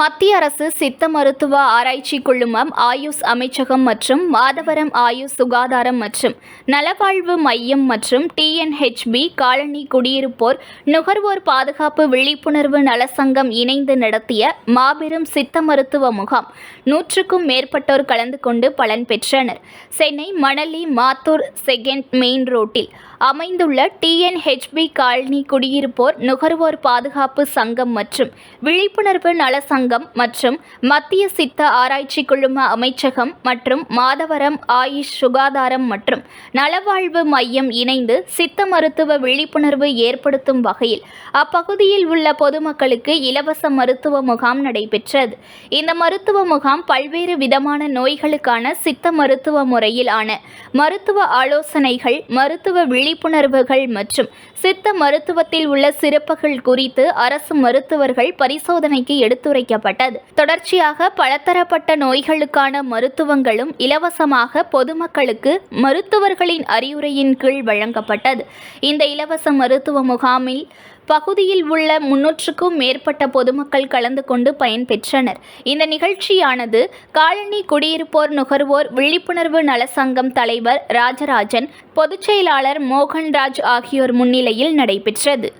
மத்திய அரசு சித்த மருத்துவ ஆராய்ச்சி குழுமம், ஆயுஷ் அமைச்சகம் மற்றும் மாதவரம் ஆயுஷ் சுகாதாரம் மற்றும் நலவாழ்வு மையம் மற்றும் TNHB காலனி குடியிருப்போர் நுகர்வோர் பாதுகாப்பு விழிப்புணர்வு நலசங்கம் இணைந்து நடத்திய மாபெரும் சித்த மருத்துவ முகாம் 100க்கும் மேற்பட்டோர் கலந்து கொண்டு பலன் பெற்றனர். சென்னை மணலி மாத்தூர் செகண்ட் மெயின் ரோட்டில் அமைந்துள்ள TNHB காலனி குடியிருப்போர் நுகர்வோர் பாதுகாப்பு சங்கம் மற்றும் விழிப்புணர்வு நலசங்கம் மற்றும் மத்திய சித்த ஆராய்ச்சி குழும அமைச்சகம் மற்றும் மாதவரம் ஆயுஷ் சுகாதாரம் மற்றும் நலவாழ்வு மையம் இணைந்து சித்த மருத்துவ விழிப்புணர்வு ஏற்படுத்தும் வகையில் அப்பகுதியில் உள்ள பொதுமக்களுக்கு இலவச மருத்துவ முகாம் நடைபெற்றது. இந்த மருத்துவ முகாம் பல்வேறு விதமான நோய்களுக்கான சித்த மருத்துவ முறையில் ஆன மருத்துவ ஆலோசனைகள், மருத்துவ விழிப்புணர்வுகள் மற்றும் சித்த மருத்துவத்தில் உள்ள சிறப்புகள் குறித்து அரசு மருத்துவர்கள் பரிசோதனைக்கு எடுத்துரைக்கப்பட்டது. தொடர்ச்சியாக பலதரப்பட்ட நோய்களுக்கான மருத்துவங்களும் இலவசமாக பொதுமக்களுக்கு மருத்துவர்களின் அறிவுரையின் கீழ் வழங்கப்பட்டது. இந்த இலவச மருத்துவ முகாமில் பகுதியில் உள்ள 300க்கும் மேற்பட்ட பொதுமக்கள் கலந்து கொண்டு பயன்பெற்றனர். இந்த நிகழ்ச்சியானது காலனி குடியிருப்போர் நுகர்வோர் விழிப்புணர்வு நலசங்கம் தலைவர் ராஜராஜன், பொதுச் செயலாளர் மோகன்ராஜ் ஆகியோர் முன்னிலையில் நடைபெற்றது.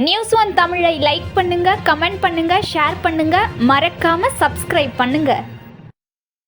News1 தமிழை லைக் பண்ணுங்க, கமெண்ட் பண்ணுங்க, ஷேர் பண்ணுங்க, மறக்காம சப்ஸ்கிரைப் பண்ணுங்க.